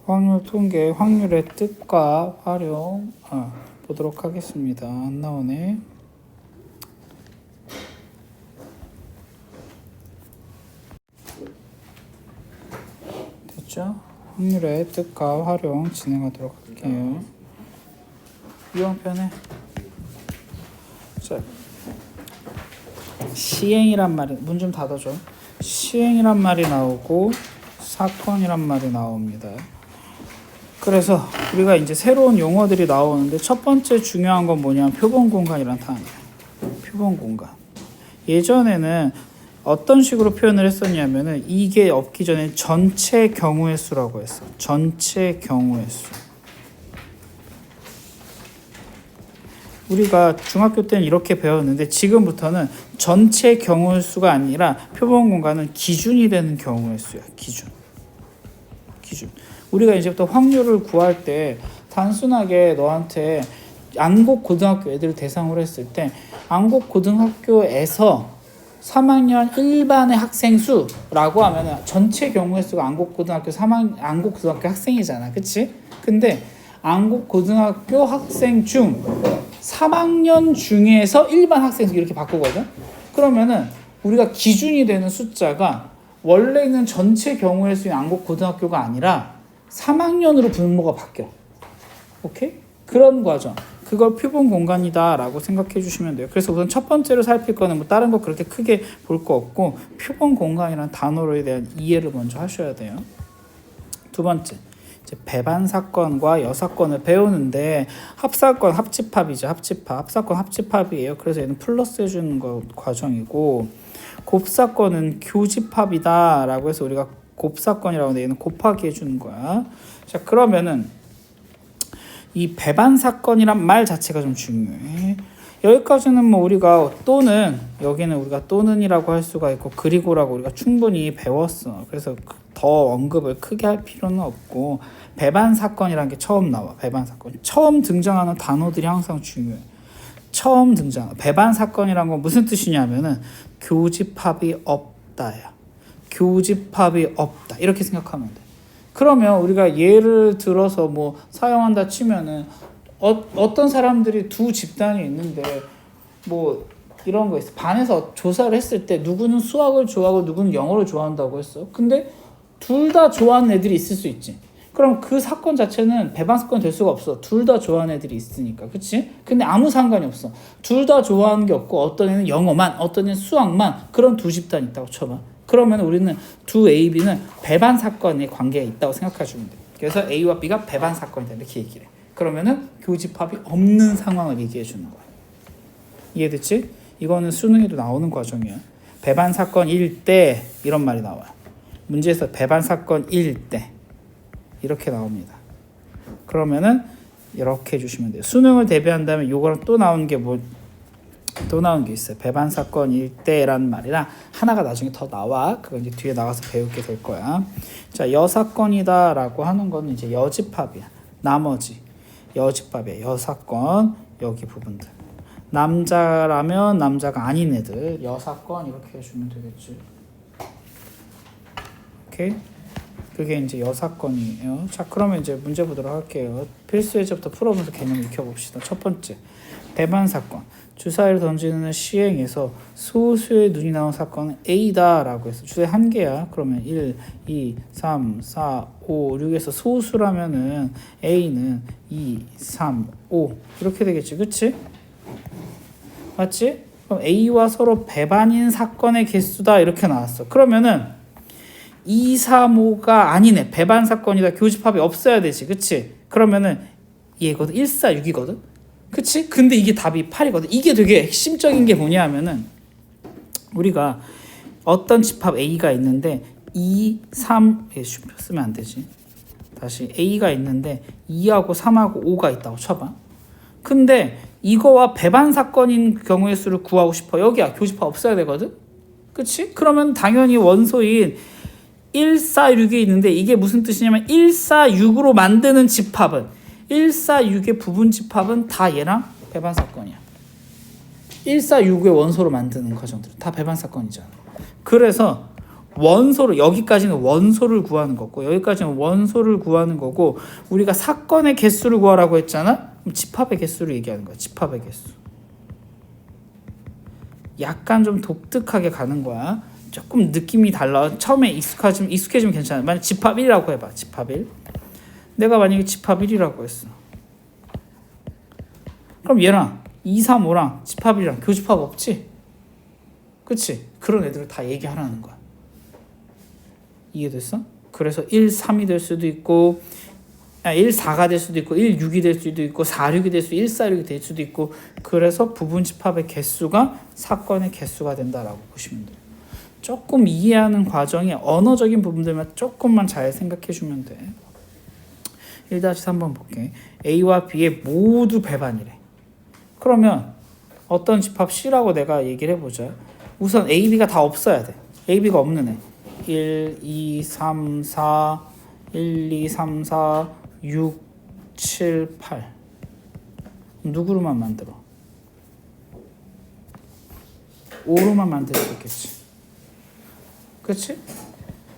확률 통계, 확률의 뜻과 활용 보도록 하겠습니다. 안 나오네. 됐죠? 확률의 뜻과 활용 진행하도록 할게요. 유형편에 자, 시행이란 말이, 문 좀 닫아줘. 시행이란 말이 나오고 사건이란 말이 나옵니다. 그래서 우리가 이제 새로운 용어들이 나오는데 첫 번째 중요한 건 뭐냐면 표본공간이란 단어예요. 표본공간. 예전에는 어떤 식으로 표현을 했었냐면은 이게 없기 전에 전체 경우의 수라고 했어. 전체 경우의 수. 우리가 중학교 때는 이렇게 배웠는데 지금부터는 전체 경우의 수가 아니라 표본공간은 기준이 되는 경우의 수야. 기준. 우리가 이제부터 확률을 구할 때 단순하게 너한테 안곡고등학교 애들 대상으로 했을 때 안곡고등학교에서 3학년 일반의 학생 수라고 하면 전체 경우의 수가 안곡고등학교 안곡고등학교 학생이잖아. 그치? 근데 안곡고등학교 학생 중 3학년 중에서 일반 학생 수 이렇게 바꾸거든. 그러면은 우리가 기준이 되는 숫자가 원래는 전체 경우의 수인 안곡고등학교가 아니라 3학년으로 분모가 바뀌어. 오케이? 그런 과정. 그걸 표본공간이다라고 생각해 주시면 돼요. 그래서 우선 첫 번째로 살필 거는 뭐 다른 거 그렇게 크게 볼 거 없고 표본공간이라는 단어에 대한 이해를 먼저 하셔야 돼요. 두 번째. 이제 배반 사건과 여사건을 배우는데 합사건 합집합이죠. 합사건 합집합이에요. 그래서 얘는 플러스 해주는 거 과정이고 곱사건은 교집합이다라고 해서 우리가 곱사건이라고 하는데 얘는 곱하기 해주는 거야. 자, 그러면은 이 배반 사건이란 말 자체가 좀 중요해. 여기까지는 뭐 우리가 또는 여기는 우리가 또는이라고 할 수가 있고 그리고라고 우리가 충분히 배웠어. 그래서 더 언급을 크게 할 필요는 없고 배반 사건이라는 게 처음 나와. 배반 사건 처음 등장하는 단어들이 항상 중요해. 처음 등장 배반 사건이란 건 무슨 뜻이냐면은 교집합이 없다야. 교집합이 없다 이렇게 생각하면 돼. 그러면 우리가 예를 들어서 뭐 사용한다 치면은 어떤 사람들이 두 집단이 있는데 뭐 이런 거 있어. 반에서 조사를 했을 때 누구는 수학을 좋아하고 누구는 영어를 좋아한다고 했어. 근데 둘 다 좋아하는 애들이 있을 수 있지. 그럼 그 사건 자체는 배반 사건이 될 수가 없어. 둘 다 좋아하는 애들이 있으니까. 그치? 근데 아무 상관이 없어. 둘 다 좋아하는 게 없고 어떤 애는 영어만 어떤 애는 수학만 그런 두 집단이 있다고 쳐봐. 그러면 우리는 두 A, B는 배반 사건의 관계가 있다고 생각하시면 돼. 그래서 A와 B가 배반 사건이다 이렇게 얘기를 해. 그러면은 교집합이 없는 상황을 얘기해 주는 거야. 이해됐지? 이거는 수능에도 나오는 과정이야. 배반 사건일 때 이런 말이 나와요. 문제에서 배반 사건일 때 이렇게 나옵니다. 그러면은 이렇게 해주시면 돼요. 수능을 대비한다면 요거랑 또 나오는 게 또 나온 게 있어요. 배반 사건일 때란 말이랑 하나가 나중에 더 나와. 그거 이제 뒤에 나가서 배우게 될 거야. 자, 여사건이다라고 하는 거는 이제 여집합이야. 나머지 여집합이야. 여사건 여기 부분들. 남자라면 남자가 아닌 애들 여사건 이렇게 해주면 되겠지. 오케이? 그게 이제 여사건이에요. 자, 그러면 이제 문제 보도록 할게요. 필수 예제부터 풀어보면서 개념 익혀봅시다. 첫 번째, 배반 사건. 주사위를 던지는 시행에서 소수의 눈이 나온 사건은 A다라고 해서 주사위 한 개야. 그러면 1, 2, 3, 4, 5, 6에서 소수라면은 A는 2, 3, 5 이렇게 되겠지. 그치? 맞지? 그럼 A와 서로 배반인 사건의 개수다 이렇게 나왔어. 그러면은 2, 3, 5가 아니네. 배반 사건이다. 교집합이 없어야 되지. 그치? 그러면은 얘거든. 1, 4, 6이거든. 그치? 근데 이게 답이 8이거든. 이게 되게 핵심적인 게 뭐냐 하면은 우리가 어떤 집합 A가 있는데 2, 3 쓰면 안 되지. 다시 A가 있는데 2하고 3하고 5가 있다고 쳐봐. 근데 이거와 배반 사건인 경우의 수를 구하고 싶어. 여기야. 교집합 없어야 되거든. 그치? 그러면 당연히 원소인 1, 4, 6이 있는데 이게 무슨 뜻이냐면 1, 4, 6으로 만드는 집합은 1, 4, 6의 부분 집합은 다 얘랑 배반 사건이야. 1, 4, 6의 원소로 만드는 과정들은 다 배반 사건이잖아. 그래서 원소를 여기까지는 원소를 구하는 거고 여기까지는 원소를 구하는 거고 우리가 사건의 개수를 구하라고 했잖아. 그럼 집합의 개수를 얘기하는 거야. 집합의 개수. 약간 좀 독특하게 가는 거야. 조금 느낌이 달라. 처음에 익숙해지면 괜찮아. 만약 집합 1이라고 해봐. 집합 1. 내가 만약에 집합 1이라고 했어. 그럼 얘랑 2, 3, 5랑 집합 1이랑 교집합 없지? 그치? 그런 애들을 다 얘기하라는 거야. 이해됐어? 그래서 1, 3이 될 수도 있고 1, 4가 될 수도 있고 1, 6이 될 수도 있고 4, 6이 될 수도 있고 1, 4, 6이 될 수도 있고 그래서 부분 집합의 개수가 사건의 개수가 된다라고 보시면 돼요. 조금 이해하는 과정이 언어적인 부분들만 조금만 잘 생각해 주면 돼. 1-3번 볼게. A와 B의 모두 배반이래. 그러면 어떤 집합 C라고 내가 얘기를 해보자. 우선 A, B가 다 없어야 돼. A, B가 없는 애. 1, 2, 3, 4, 1, 2, 3, 4, 6, 7, 8. 누구로만 만들어? 5로만 만들 수 있겠지. 그치?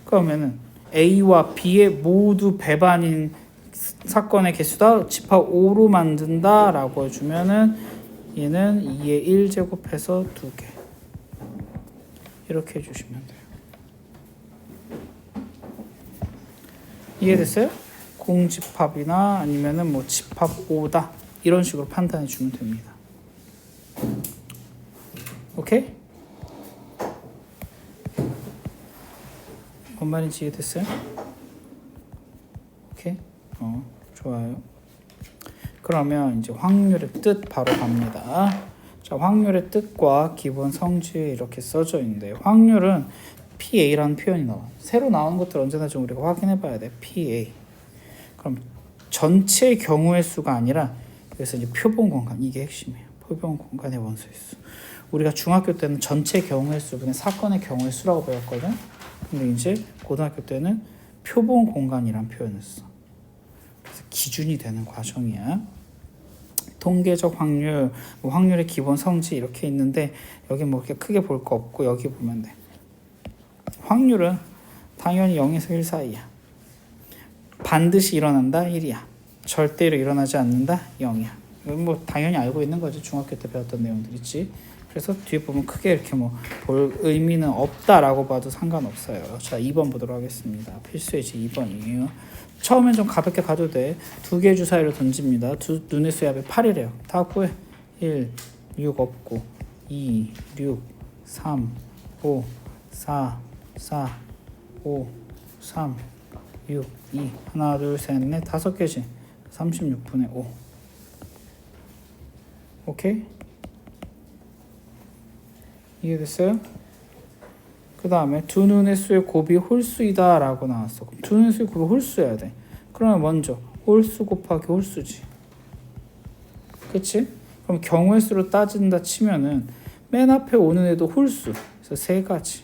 그러면은 A와 B의 모두 배반인 사건의 개수다. 집합 5로 만든다 라고 해주면은 얘는 2의 1제곱해서 2개 이렇게 해주시면 돼요. 이해됐어요? 공집합이나 아니면은 뭐 집합 5다 이런 식으로 판단해 주면 됩니다. 오케이? 뭔 말인지 이해됐어요? 오케이? 좋아요. 그러면 이제 확률의 뜻 바로 갑니다. 자, 확률의 뜻과 기본 성질 이렇게 써져 있는데 확률은 PA라는 표현이 나와. 새로 나오는 것들 언제나 좀 우리가 확인해 봐야 돼. PA. 그럼 전체 경우의 수가 아니라 그래서 이제 표본 공간 이게 핵심이에요. 표본 공간의 원소의 수. 우리가 중학교 때는 전체 경우의 수분의 사건의 경우의 수라고 배웠거든. 근데 이제 고등학교 때는 표본 공간이란 표현을 써. 그래서 기준이 되는 과정이야. 통계적 확률, 뭐 확률의 기본 성질 이렇게 있는데 여기 뭐 이렇게 크게 볼 거 없고 여기 보면 돼. 확률은 당연히 0에서 1 사이야. 반드시 일어난다 1이야. 절대로 일어나지 않는다 0이야. 이건 뭐 당연히 알고 있는 거지. 중학교 때 배웠던 내용들 있지. 그래서 뒤에 보면 크게 이렇게 뭐 볼 의미는 없다라고 봐도 상관없어요. 자, 2번 보도록 하겠습니다. 필수예지 2번이에요. 처음엔 좀 가볍게 가도 돼. 두 개의 주사위를 던집니다. 눈의 수의 합이 8이래요. 다 구해. 1, 6 없고 2, 6, 3, 5, 4, 4, 5, 3, 6, 2 하나, 둘, 셋, 넷 다섯 개지. 36분의 5. 오케이? 이해됐어요? 그 다음에 두 눈의 수의 곱이 홀수이다 라고 나왔어. 그럼 두 눈의 수의 곱이 홀수여야 돼. 그러면 먼저 홀수 곱하기 홀수지. 그치? 그럼 경우의 수로 따진다 치면은 맨 앞에 오는 애도 홀수. 그래서 세 가지.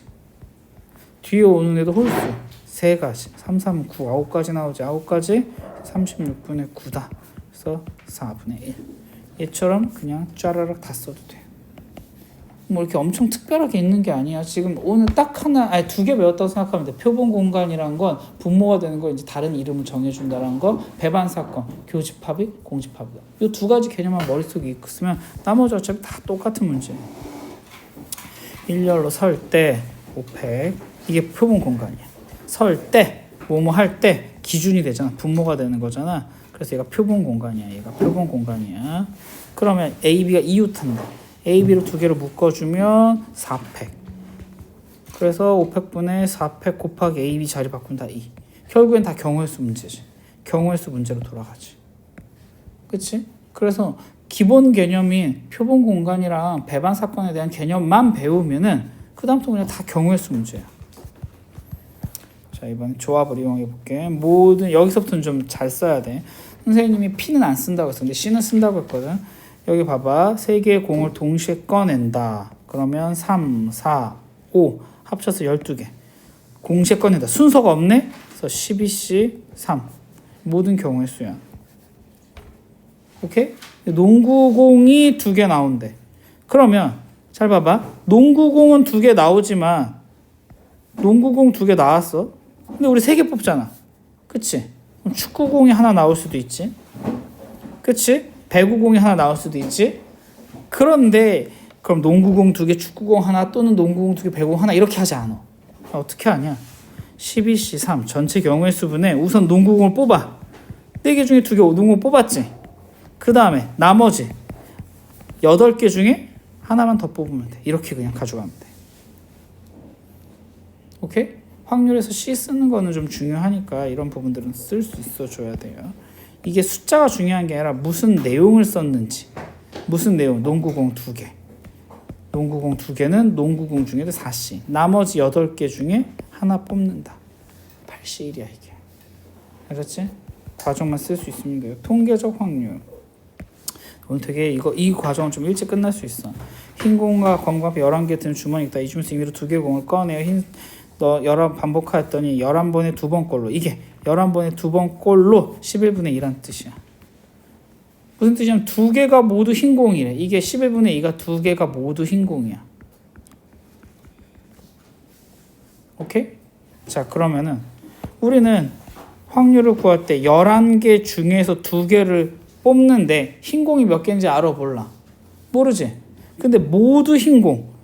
뒤에 오는 애도 홀수. 세 가지. 3, 3, 9. 9가지 나오지. 9가지 36분의 9다. 그래서 4분의 1. 얘처럼 그냥 짜라락 다 써도 돼. 뭐 이렇게 엄청 특별하게 있는 게 아니야. 지금 오늘 딱 하나, 아니 두 개 배웠다고 생각하면 돼. 표본 공간이란 건 분모가 되는 거 이제 다른 이름을 정해준다라는 거. 배반 사건, 교집합이 공집합이다. 이 두 가지 개념만 머릿속에 있으면 나머지 어차피 다 똑같은 문제. 일렬로 설 때 500 이게 표본 공간이야. 설 때 뭐뭐 할 때 기준이 되잖아. 분모가 되는 거잖아. 그래서 얘가 표본 공간이야. 얘가 표본 공간이야. 그러면 AB가 이웃한다. AB로 두 개를 묶어주면 4팩. 그래서 5팩분의 4팩 곱하기 AB 자리 바꾼다 2. 결국엔 다 경우의 수 문제지. 경우의 수 문제로 돌아가지. 그치? 그래서 기본 개념인 표본 공간이랑 배반 사건에 대한 개념만 배우면은 그 다음부터 그냥 다 경우의 수 문제야. 자, 이번에 조합을 이용해 볼게. 모든 여기서부터는 좀 잘 써야 돼. 선생님이 P는 안 쓴다고 했었는데 C는 쓴다고 했거든. 여기 봐봐. 세 개의 공을 동시에 꺼낸다. 그러면 3, 4, 5 합쳐서 12개. 동시에 꺼낸다. 순서가 없네? 그래서 12C 3. 모든 경우의 수야. 오케이? 농구공이 두 개 나온대. 그러면 잘 봐봐. 농구공은 두 개 나오지만 농구공 2개 나왔어. 근데 우리 3개 뽑잖아. 그치? 그럼 축구공이 하나 나올 수도 있지. 그치? 배구공이 하나 나올 수도 있지. 그런데 그럼 농구공 2개, 축구공 하나 또는 농구공 2개, 배구공 하나 이렇게 하지 않아. 어떻게 하냐? 12C3 전체 경우의 수분에 우선 농구공을 뽑아. 4개 중에 2개 농구공 뽑았지. 그 다음에 나머지 8개 중에 하나만 더 뽑으면 돼. 이렇게 그냥 가져가면 돼. 오케이? 확률에서 C 쓰는 거는 좀 중요하니까 이런 부분들은 쓸 수 있어 줘야 돼요. 이게 숫자가 중요한 게 아니라 무슨 내용을 썼는지. 무슨 내용? 농구공 2개. 농구공 2개는 농구공 중에도 4C. 나머지 8개 중에 하나 뽑는다. 8C1이야 이게. 알았지? 과정만 쓸 수 있으면 돼요. 통계적 확률. 오늘 되게 이 과정은 좀 일찍 끝날 수 있어. 흰 공과 검과 11개 든 주머니 있다. 이 중에서 임의로 2개 공을 꺼내요. 너 11 반복하였더니 11번에 2번 꼴로. 이게 11번에 2번 꼴로 11분의 2란 뜻이야. 무슨 뜻이냐면 2개가 모두 흰 공이래. 이게 11분의 2가 2개가 모두 흰 공이야. 오케이? 자, 그러면은 우리는 확률을 구할 때 11개 중에서 2개를 뽑는데 흰 공이 몇 개인지 알아 몰라? 모르지? 근데 모두 흰 공.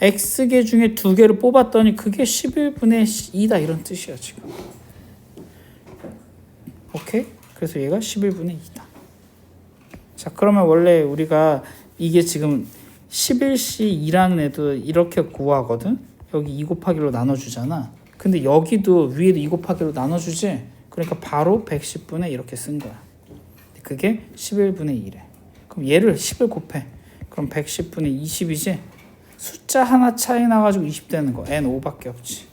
X개 중에 2개를 뽑았더니 그게 11분의 2다 이런 뜻이야 지금. 오케이? 그래서 얘가 11분의 2다. 자, 그러면 원래 우리가 이게 지금 11C2라는 애도 이렇게 구하거든. 여기 2 곱하기로 나눠주잖아. 근데 여기도 위에도 2 곱하기로 나눠주지. 그러니까 바로 110분의 이렇게 쓴 거야. 그게 11분의 1에. 그럼 얘를 10을 곱해. 그럼 110분의 20이지. 숫자 하나 차이 나가지고 20 되는 거. N5밖에 없지.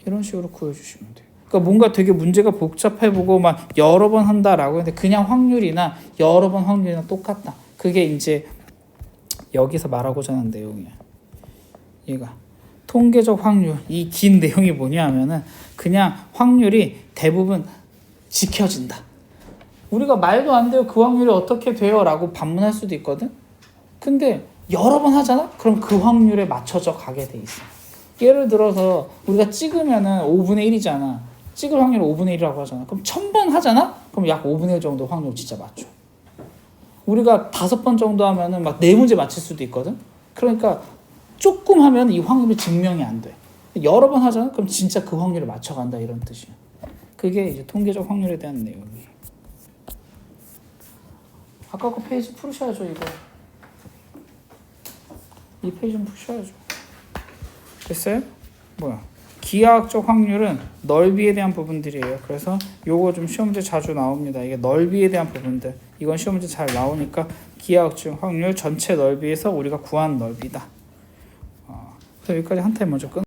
이런 식으로 구해주시면 돼요. 그러니까 뭔가 되게 문제가 복잡해 보고 막 여러 번 한다라고 했는데 그냥 확률이나 여러 번 확률이나 똑같다. 그게 이제 여기서 말하고자 하는 내용이야. 얘가 통계적 확률. 이 긴 내용이 뭐냐 하면은 그냥 확률이 대부분 지켜진다. 우리가 말도 안 돼요. 그 확률이 어떻게 돼요? 라고 반문할 수도 있거든. 근데 여러 번 하잖아? 그럼 그 확률에 맞춰져 가게 돼 있어. 예를 들어서 우리가 찍으면은 5분의 1이잖아. 찍을 확률 5분의 1이라고 하잖아. 그럼 1000번 하잖아? 그럼 약 5분의 1 정도 확률 진짜 맞춰. 우리가 5번 정도 하면은 막 4문제 맞힐 수도 있거든. 그러니까 조금 하면 이 확률이 증명이 안 돼. 여러 번 하잖아? 그럼 진짜 그 확률을 맞춰간다 이런 뜻이야. 그게 이제 통계적 확률에 대한 내용이에요. 아까 그 페이지 풀으셔야죠 이거. 이 페이지는 푸셔야죠. 됐어요? 뭐야? 기하학적 확률은 넓이에 대한 부분들이에요. 그래서 요거 좀 시험 문제 자주 나옵니다. 이게 넓이에 대한 부분들. 이건 시험 문제 잘 나오니까 기하학적 확률 전체 넓이에서 우리가 구한 넓이다. 그래서 여기까지 한 타임 먼저 끊.